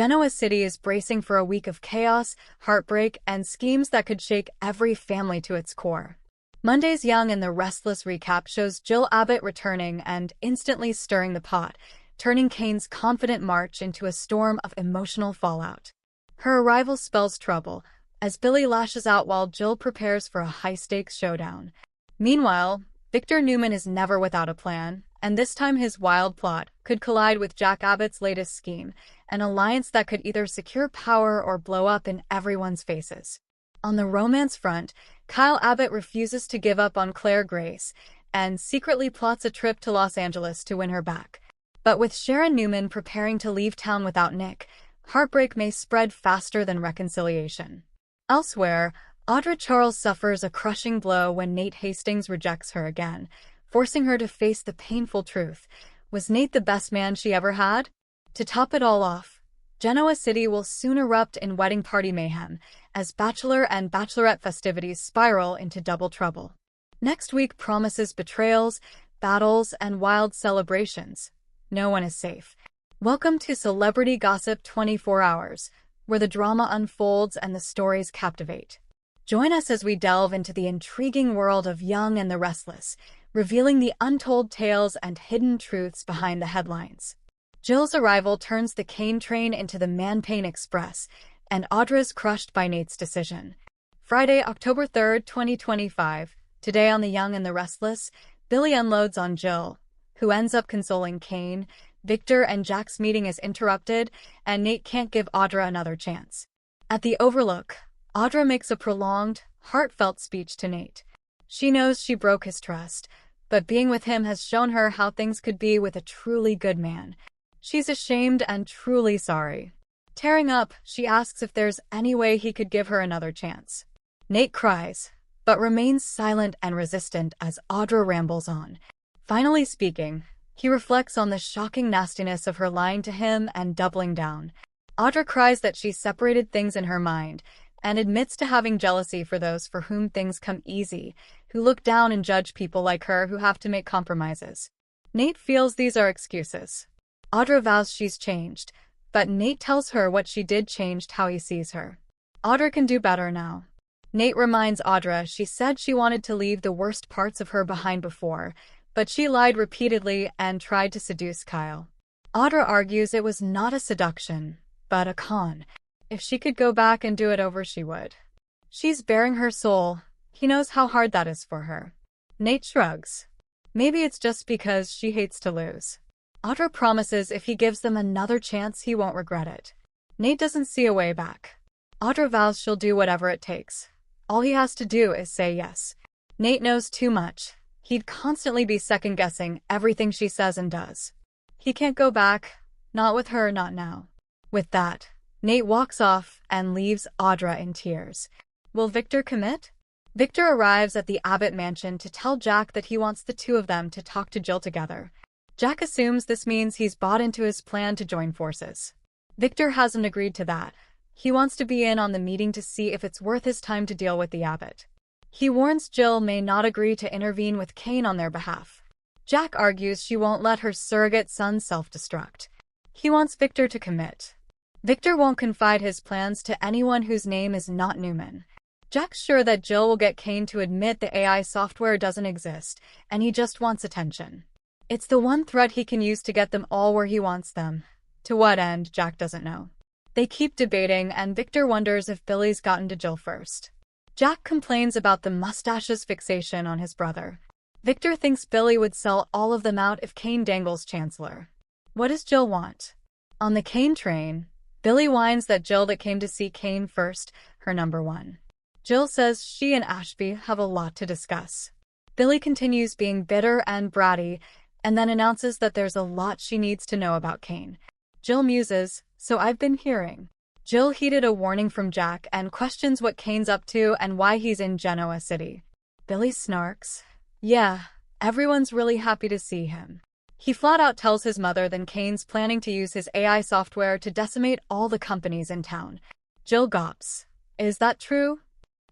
Genoa City is bracing for a week of chaos, heartbreak, and schemes that could shake every family to its core. Monday's Young and the Restless recap shows Jill Abbott returning and instantly stirring the pot, turning Kane's confident march into a storm of emotional fallout. Her arrival spells trouble, as Billy lashes out while Jill prepares for a high-stakes showdown. Meanwhile, Victor Newman is never without a plan, and this time his wild plot could collide with Jack Abbott's latest scheme, an alliance that could either secure power or blow up in everyone's faces. On the romance front, Kyle Abbott refuses to give up on Claire Grace and secretly plots a trip to Los Angeles to win her back. But with Sharon Newman preparing to leave town without Nick, heartbreak may spread faster than reconciliation. Elsewhere, Audra Charles suffers a crushing blow when Nate Hastings rejects her again, forcing her to face the painful truth. Was Nate the best man she ever had? To top it all off, Genoa City will soon erupt in wedding party mayhem as bachelor and bachelorette festivities spiral into double trouble. Next week promises betrayals, battles, and wild celebrations. No one is safe. Welcome to Celebrity Gossip 24 Hours, where the drama unfolds and the stories captivate. Join us as we delve into the intriguing world of Young and the Restless, revealing the untold tales and hidden truths behind the headlines. Jill's arrival turns the Kane train into the Man-Pain Express, and Audra's crushed by Nate's decision. Friday, October 3rd, 2025. Today on The Young and the Restless, Billy unloads on Jill, who ends up consoling Kane. Victor and Jack's meeting is interrupted, and Nate can't give Audra another chance. At the Overlook, Audra makes a prolonged, heartfelt speech to Nate. She knows she broke his trust, but being with him has shown her how things could be with a truly good man. She's ashamed and truly sorry. Tearing up, she asks if there's any way he could give her another chance. Nate cries, but remains silent and resistant as Audra rambles on. Finally speaking, he reflects on the shocking nastiness of her lying to him and doubling down. Audra cries that she separated things in her mind and admits to having jealousy for those for whom things come easy, who look down and judge people like her who have to make compromises. Nate feels these are excuses. Audra vows she's changed, but Nate tells her what she did changed how he sees her. Audra can do better now. Nate reminds Audra she said she wanted to leave the worst parts of her behind before, but she lied repeatedly and tried to seduce Kyle. Audra argues it was not a seduction, but a con. If she could go back and do it over, she would. She's bearing her soul. He knows how hard that is for her. Nate shrugs. Maybe it's just because she hates to lose. Audra promises if he gives them another chance, he won't regret it. Nate doesn't see a way back. Audra vows she'll do whatever it takes. All he has to do is say yes. Nate knows too much. He'd constantly be second-guessing everything she says and does. He can't go back. Not with her, not now. With that, Nate walks off and leaves Audra in tears. Will Victor commit? Victor arrives at the Abbott mansion to tell Jack that he wants the two of them to talk to Jill together. Jack assumes this means he's bought into his plan to join forces. Victor hasn't agreed to that. He wants to be in on the meeting to see if it's worth his time to deal with the Abbott. He warns Jill may not agree to intervene with Kane on their behalf. Jack argues she won't let her surrogate son self-destruct. He wants Victor to commit. Victor won't confide his plans to anyone whose name is not Newman. Jack's sure that Jill will get Kane to admit the AI software doesn't exist, and he just wants attention. It's the one threat he can use to get them all where he wants them. To what end, Jack doesn't know. They keep debating, and Victor wonders if Billy's gotten to Jill first. Jack complains about the mustache's fixation on his brother. Victor thinks Billy would sell all of them out if Kane dangles Chancellor. What does Jill want? On the Kane train, Billy whines that Jill that came to see Kane first, her number one. Jill says she and Ashby have a lot to discuss. Billy continues being bitter and bratty, and then announces that there's a lot she needs to know about Kane. Jill muses, so I've been hearing. Jill heeded a warning from Jack and questions what Kane's up to and why he's in Genoa City. Billy snarks. Yeah, everyone's really happy to see him. He flat out tells his mother that Kane's planning to use his AI software to decimate all the companies in town. Jill gawps. Is that true?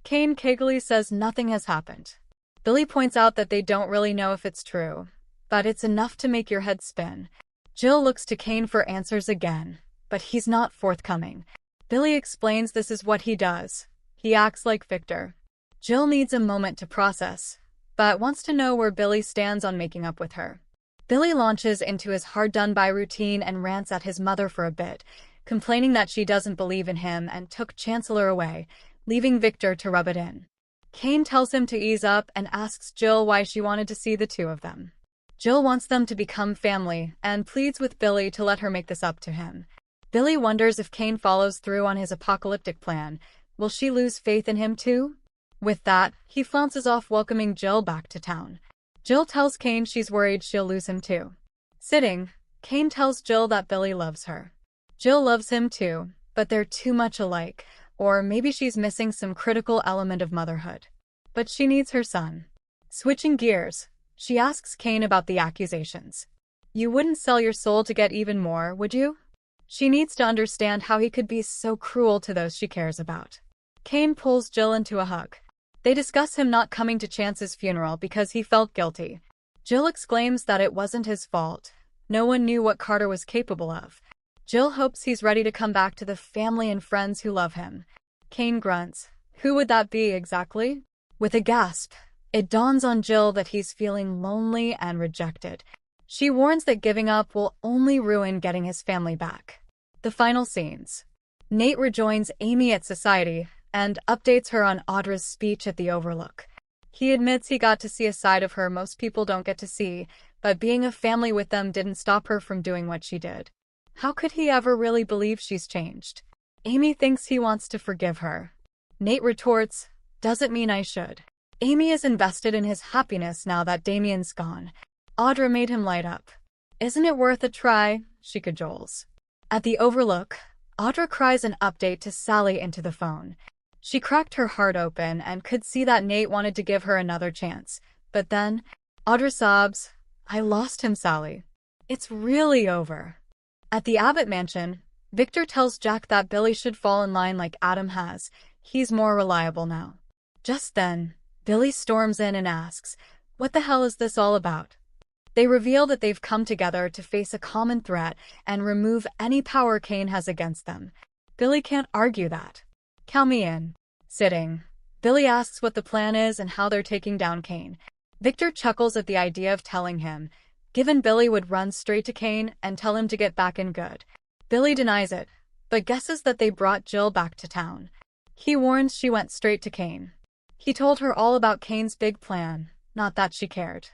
Kane cagily says nothing has happened. Billy points out that they don't really know if it's true, but it's enough to make your head spin. Jill looks to Kane for answers again. but he's not forthcoming. Billy explains this is what he does. He acts like Victor. Jill needs a moment to process, but wants to know where Billy stands on making up with her. Billy launches into his hard-done-by routine and rants at his mother for a bit, complaining that she doesn't believe in him and took Chancellor away, leaving Victor to rub it in. Kane tells him to ease up and asks Jill why she wanted to see the two of them. Jill wants them to become family and pleads with Billy to let her make this up to him. Billy wonders if Kane follows through on his apocalyptic plan. Will she lose faith in him too? With that, he flounces off, welcoming Jill back to town. Jill tells Kane she's worried she'll lose him too. Sitting, Kane tells Jill that Billy loves her. Jill loves him too, but they're too much alike, or maybe she's missing some critical element of motherhood. But she needs her son. Switching gears, she asks Kane about the accusations. You wouldn't sell your soul to get even more, would you? She needs to understand how he could be so cruel to those she cares about. Kane pulls Jill into a hug. They discuss him not coming to Chance's funeral because he felt guilty. Jill exclaims that it wasn't his fault. No one knew what Carter was capable of. Jill hopes he's ready to come back to the family and friends who love him. Kane grunts. Who would that be exactly? With a gasp, it dawns on Jill that he's feeling lonely and rejected. She warns that giving up will only ruin getting his family back. The final scenes. Nate rejoins Amy at Society and updates her on Audra's speech at the Overlook. He admits he got to see a side of her most people don't get to see, but being a family with them didn't stop her from doing what she did. How could he ever really believe she's changed? Amy thinks he wants to forgive her. Nate retorts, doesn't mean I should. Amy is invested in his happiness now that Damien's gone. Audra made him light up. Isn't it worth a try? She cajoles. At the Overlook, Audra cries an update to Sally into the phone. She cracked her heart open and could see that Nate wanted to give her another chance. But then, Audra sobs, I lost him, Sally. It's really over. At the Abbott mansion, Victor tells Jack that Billy should fall in line like Adam has. He's more reliable now. Just then, Billy storms in and asks, what the hell is this all about? They reveal that they've come together to face a common threat and remove any power Kane has against them. Billy can't argue that. Count me in. Sitting, Billy asks what the plan is and how they're taking down Kane. Victor chuckles at the idea of telling him, given Billy would run straight to Kane and tell him to get back in good. Billy denies it, but guesses that they brought Jill back to town. He warns she went straight to Kane. He told her all about Kane's big plan, not that she cared.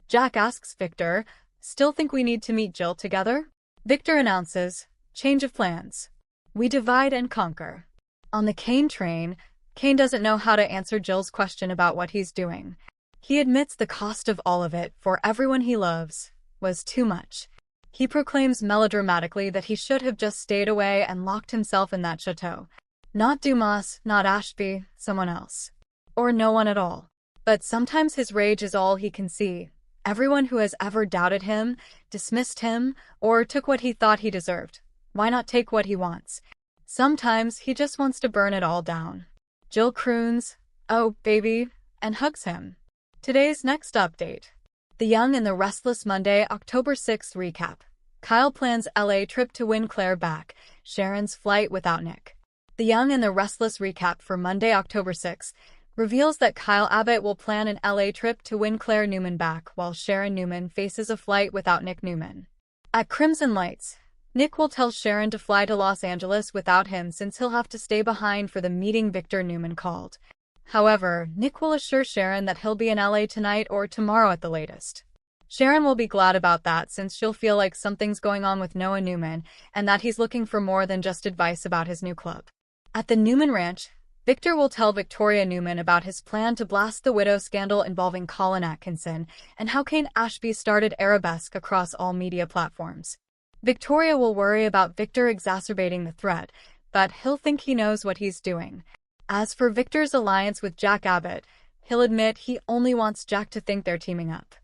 Jack asks Victor, still think we need to meet Jill together? Victor announces, change of plans. We divide and conquer. On the Kane train, Kane doesn't know how to answer Jill's question about what he's doing. He admits the cost of all of it, for everyone he loves, was too much. He proclaims melodramatically that he should have just stayed away and locked himself in that chateau. Not Dumas, not Ashby, someone else. Or no one at all. But sometimes his rage is all he can see. Everyone who has ever doubted him, dismissed him, or took what he thought he deserved. Why not take what he wants? Sometimes he just wants to burn it all down. Jill croons, oh, baby, and hugs him. Today's next update. The Young and the Restless Monday, October 6th recap. Kyle plans LA trip to win Claire back. Sharon's flight without Nick. The Young and the Restless recap for Monday, October 6th, reveals that Kyle Abbott will plan an LA trip to win Claire Newman back while Sharon Newman faces a flight without Nick Newman. At Crimson Lights, Nick will tell Sharon to fly to Los Angeles without him since he'll have to stay behind for the meeting Victor Newman called. However, Nick will assure Sharon that he'll be in LA tonight or tomorrow at the latest. Sharon will be glad about that since she'll feel like something's going on with Noah Newman and that he's looking for more than just advice about his new club. At the Newman Ranch, Victor will tell Victoria Newman about his plan to blast the widow scandal involving Colin Atkinson and how Kane Ashby started Arabesque across all media platforms. Victoria will worry about Victor exacerbating the threat, but he'll think he knows what he's doing. As for Victor's alliance with Jack Abbott, he'll admit he only wants Jack to think they're teaming up.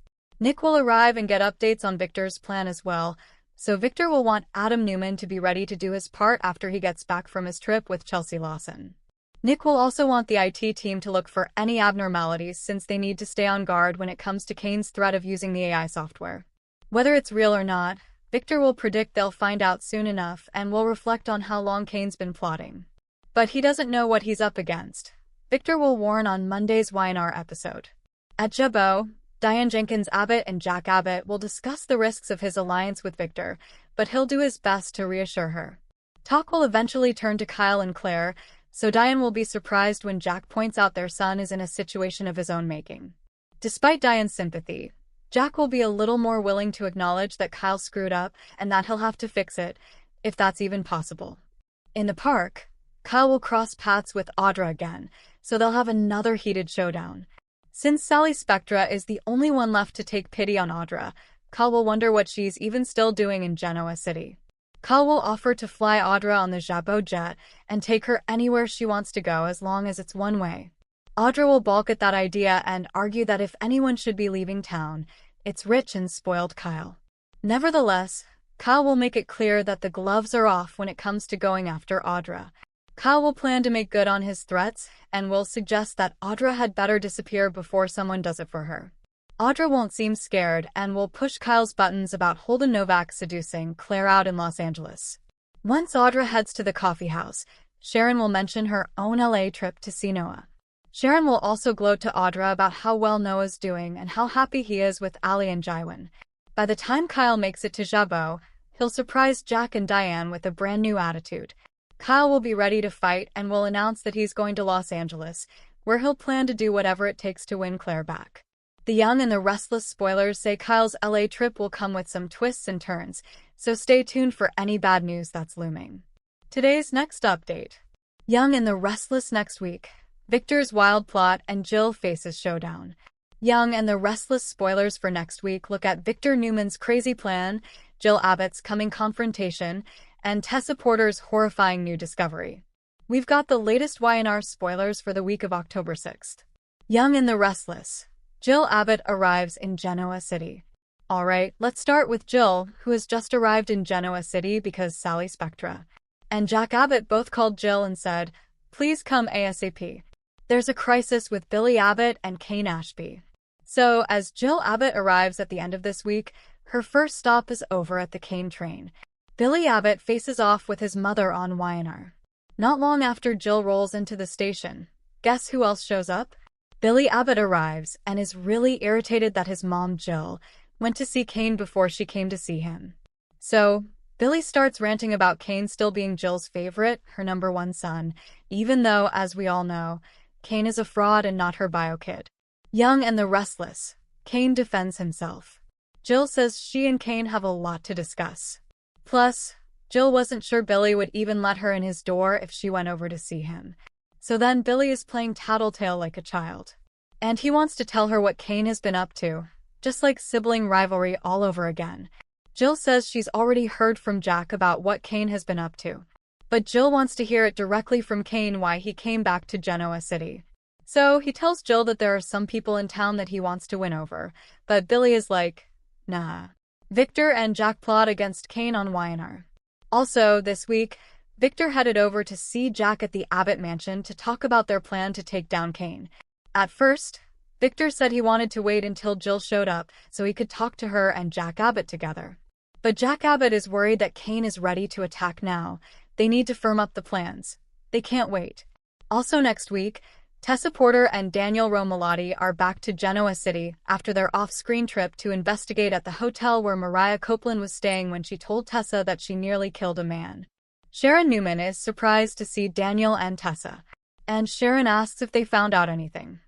Nick will arrive and get updates on Victor's plan as well, so Victor will want Adam Newman to be ready to do his part after he gets back from his trip with Chelsea Lawson. Nick will also want the IT team to look for any abnormalities since they need to stay on guard when it comes to Kane's threat of using the AI software. Whether it's real or not, Victor will predict they'll find out soon enough and will reflect on how long Kane's been plotting. But he doesn't know what he's up against. Victor will warn on Monday's YNR episode. At Jabo, Diane Jenkins Abbott and Jack Abbott will discuss the risks of his alliance with Victor, but he'll do his best to reassure her. Talk will eventually turn to Kyle and Claire, so Diane will be surprised when Jack points out their son is in a situation of his own making. Despite Diane's sympathy, Jack will be a little more willing to acknowledge that Kyle screwed up and that he'll have to fix it, if that's even possible. In the park, Kyle will cross paths with Audra again, so they'll have another heated showdown. Since Sally Spectra is the only one left to take pity on Audra, Kyle will wonder what she's even still doing in Genoa City. Kyle will offer to fly Audra on the Jabo jet and take her anywhere she wants to go as long as it's one way. Audra will balk at that idea and argue that if anyone should be leaving town, it's rich and spoiled Kyle. Nevertheless, Kyle will make it clear that the gloves are off when it comes to going after Audra. Kyle will plan to make good on his threats and will suggest that Audra had better disappear before someone does it for her. Audra won't seem scared and will push Kyle's buttons about Holden Novak seducing Claire out in Los Angeles. Once Audra heads to the coffee house, Sharon will mention her own LA trip to see Noah. Sharon will also gloat to Audra about how well Noah's doing and how happy he is with Ali and Jaiwan. By the time Kyle makes it to Jabo, he'll surprise Jack and Diane with a brand new attitude. Kyle will be ready to fight and will announce that he's going to Los Angeles, where he'll plan to do whatever it takes to win Claire back. The Young and the Restless spoilers say Kyle's LA trip will come with some twists and turns, so stay tuned for any bad news that's looming. Today's next update. Young and the Restless next week. Victor's wild plot and Jill faces showdown. Young and the Restless spoilers for next week look at Victor Newman's crazy plan, Jill Abbott's coming confrontation, and Tessa Porter's horrifying new discovery. We've got the latest YNR spoilers for the week of October 6th. Young and the Restless. Jill Abbott arrives in Genoa City. Alright, let's start with Jill, who has just arrived in Genoa City because Sally Spectra and Jack Abbott both called Jill and said, "Please come ASAP. There's a crisis with Billy Abbott and Kane Ashby." So, as Jill Abbott arrives at the end of this week, her first stop is over at the Kane train. Billy Abbott faces off with his mother on YNR. Not long after Jill rolls into the station, guess who else shows up? Billy Abbott arrives and is really irritated that his mom, Jill, went to see Kane before she came to see him. So, Billy starts ranting about Kane still being Jill's favorite, her number one son, even though, as we all know, Kane is a fraud and not her bio kid. Young and the Restless. Kane defends himself. Jill says she and Kane have a lot to discuss. Plus, Jill wasn't sure Billy would even let her in his door if she went over to see him. So then Billy is playing tattletale like a child. And he wants to tell her what Kane has been up to, just like sibling rivalry all over again. Jill says she's already heard from Jack about what Kane has been up to. But Jill wants to hear it directly from Kane why he came back to Genoa City. So he tells Jill that there are some people in town that he wants to win over, but Billy is like, nah. Victor and Jack plot against Kane on YNR. Also, this week, Victor headed over to see Jack at the Abbott mansion to talk about their plan to take down Kane. At first, Victor said he wanted to wait until Jill showed up so he could talk to her and Jack Abbott together. But Jack Abbott is worried that Kane is ready to attack now. They need to firm up the plans. They can't wait. Also next week, Tessa Porter and Daniel Romalotti are back to Genoa City after their off-screen trip to investigate at the hotel where Mariah Copeland was staying when she told Tessa that she nearly killed a man. Sharon Newman is surprised to see Daniel and Tessa, and Sharon asks if they found out anything.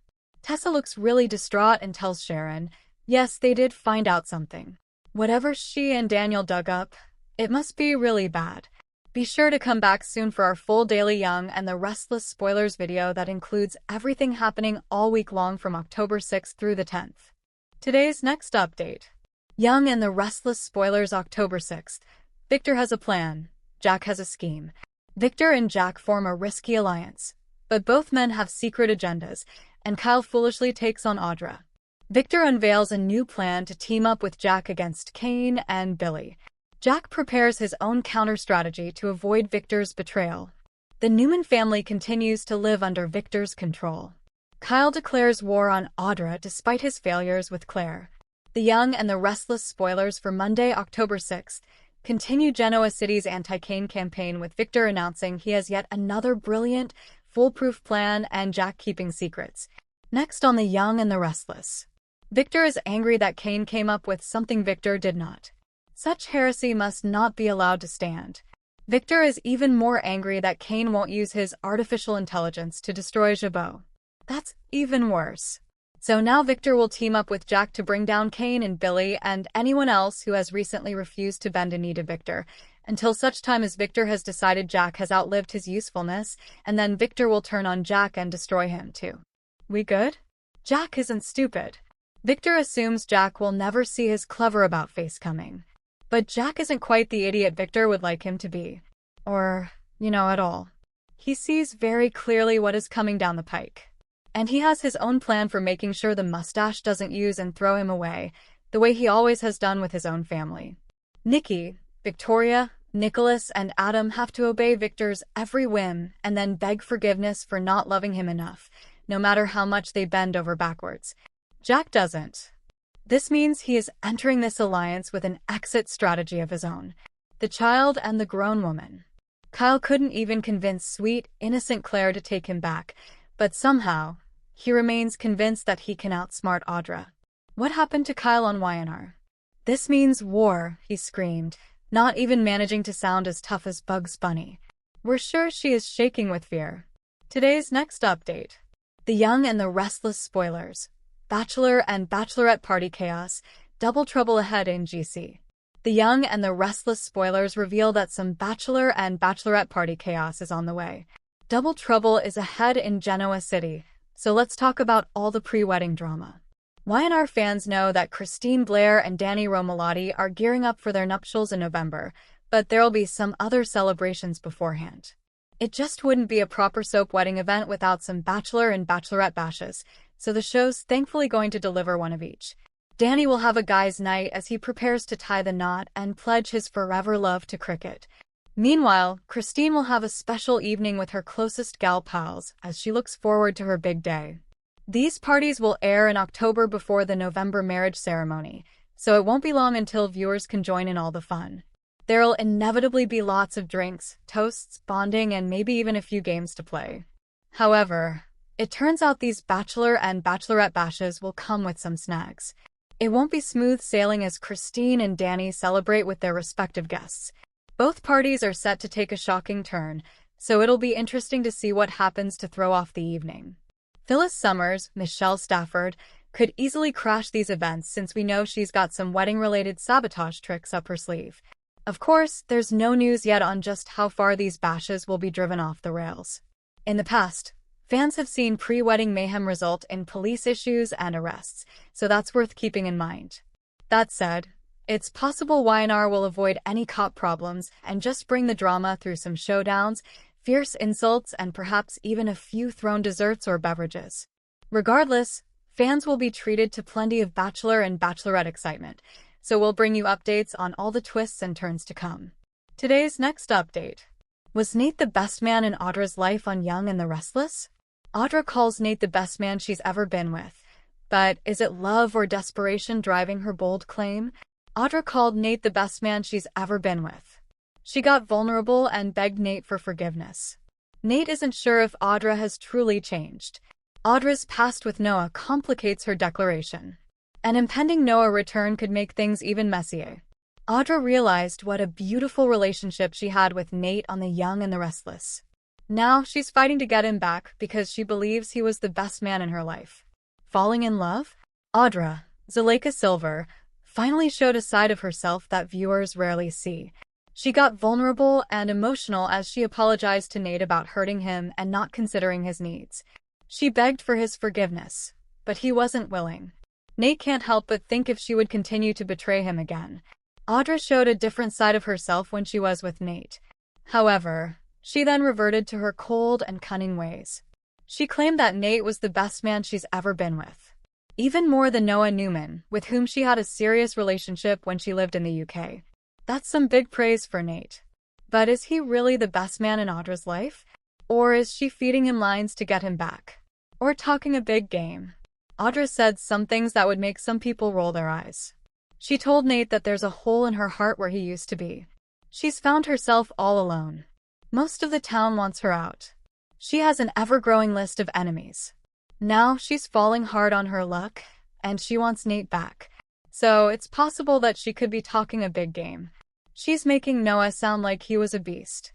Tessa looks really distraught and tells Sharon, yes, they did find out something. Whatever she and Daniel dug up, it must be really bad. Be sure to come back soon for our full daily Young and the Restless spoilers video that includes everything happening all week long from October 6th through the 10th. Today's next update. Young and the Restless spoilers October 6th. Victor has a plan. Jack has a scheme. Victor and Jack form a risky alliance. But both men have secret agendas, and Kyle foolishly takes on Audra. Victor unveils a new plan to team up with Jack against Kane and Billy. Jack prepares his own counter-strategy to avoid Victor's betrayal. The Newman family continues to live under Victor's control. Kyle declares war on Audra despite his failures with Claire. The Young and the Restless spoilers for Monday, October 6th, continue Genoa City's anti-Kane campaign with Victor announcing he has yet another brilliant, foolproof plan and Jack keeping secrets. Next on The Young and the Restless. Victor is angry that Kane came up with something Victor did not. Such heresy must not be allowed to stand. Victor is even more angry that Kane won't use his artificial intelligence to destroy Genoa. That's even worse. So now Victor will team up with Jack to bring down Kane and Billy and anyone else who has recently refused to bend a knee to Victor, until such time as Victor has decided Jack has outlived his usefulness, and then Victor will turn on Jack and destroy him too. We good? Jack isn't stupid. Victor assumes Jack will never see his clever about face coming. But Jack isn't quite the idiot Victor would like him to be. Or, at all. He sees very clearly what is coming down the pike. And he has his own plan for making sure the mustache doesn't use and throw him away, the way he always has done with his own family. Nikki, Victoria, Nicholas, and Adam have to obey Victor's every whim and then beg forgiveness for not loving him enough, no matter how much they bend over backwards. Jack doesn't. This means he is entering this alliance with an exit strategy of his own. The child and the grown woman. Kyle couldn't even convince sweet, innocent Claire to take him back, but somehow, he remains convinced that he can outsmart Audra. What happened to Kyle on YNR? This means war, he screamed, not even managing to sound as tough as Bugs Bunny. We're sure she is shaking with fear. Today's next update. The Young and the Restless spoilers. Bachelor and Bachelorette party chaos. Double trouble ahead in GC. The Young and the Restless spoilers reveal that some Bachelor and Bachelorette party chaos is on the way. Double trouble is ahead in Genoa City. So let's talk about all the pre-wedding drama. YNR fans know that Christine Blair and Danny Romalotti are gearing up for their nuptials in November, but there'll be some other celebrations beforehand. It just wouldn't be a proper soap wedding event without some Bachelor and Bachelorette bashes, so the show's thankfully going to deliver one of each. Danny will have a guy's night as he prepares to tie the knot and pledge his forever love to cricket. Meanwhile, Christine will have a special evening with her closest gal pals as she looks forward to her big day. These parties will air in October before the November marriage ceremony, so it won't be long until viewers can join in all the fun. There'll inevitably be lots of drinks, toasts, bonding, and maybe even a few games to play. However, it turns out these Bachelor and Bachelorette bashes will come with some snags. It won't be smooth sailing as Christine and Danny celebrate with their respective guests. Both parties are set to take a shocking turn, so it'll be interesting to see what happens to throw off the evening. Phyllis Summers, Michelle Stafford, could easily crash these events since we know she's got some wedding-related sabotage tricks up her sleeve. Of course, there's no news yet on just how far these bashes will be driven off the rails. In the past, fans have seen pre-wedding mayhem result in police issues and arrests, so that's worth keeping in mind. That said, it's possible YNR will avoid any cop problems and just bring the drama through some showdowns, fierce insults, and perhaps even a few thrown desserts or beverages. Regardless, fans will be treated to plenty of Bachelor and Bachelorette excitement, so we'll bring you updates on all the twists and turns to come. Today's next update. Was Nate the best man in Audra's life on Young and the Restless? Audra calls Nate the best man she's ever been with. But is it love or desperation driving her bold claim? Audra called Nate the best man she's ever been with. She got vulnerable and begged Nate for forgiveness. Nate isn't sure if Audra has truly changed. Audra's past with Noah complicates her declaration. An impending Noah return could make things even messier. Audra realized what a beautiful relationship she had with Nate on The Young and the Restless. Now she's fighting to get him back because she believes he was the best man in her life. Falling in love? Audra, Zuleika Silver, finally showed a side of herself that viewers rarely see. She got vulnerable and emotional as she apologized to Nate about hurting him and not considering his needs. She begged for his forgiveness, but he wasn't willing. Nate can't help but think if she would continue to betray him again. Audra showed a different side of herself when she was with Nate. However, she then reverted to her cold and cunning ways. She claimed that Nate was the best man she's ever been with. Even more than Noah Newman, with whom she had a serious relationship when she lived in the UK. That's some big praise for Nate. But is he really the best man in Audra's life? Or is she feeding him lines to get him back? Or talking a big game? Audra said some things that would make some people roll their eyes. She told Nate that there's a hole in her heart where he used to be. She's found herself all alone. Most of the town wants her out. She has an ever-growing list of enemies. Now she's falling hard on her luck, and she wants Nate back. So it's possible that she could be talking a big game. She's making Noah sound like he was a beast.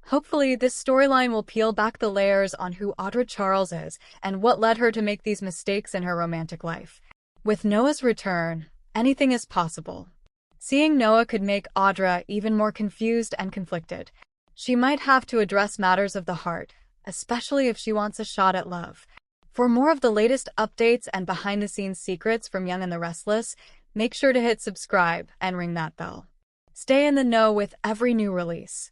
Hopefully, this storyline will peel back the layers on who Audra Charles is and what led her to make these mistakes in her romantic life. With Noah's return, anything is possible. Seeing Noah could make Audra even more confused and conflicted. She might have to address matters of the heart, especially if she wants a shot at love. For more of the latest updates and behind-the-scenes secrets from Young and the Restless, make sure to hit subscribe and ring that bell. Stay in the know with every new release.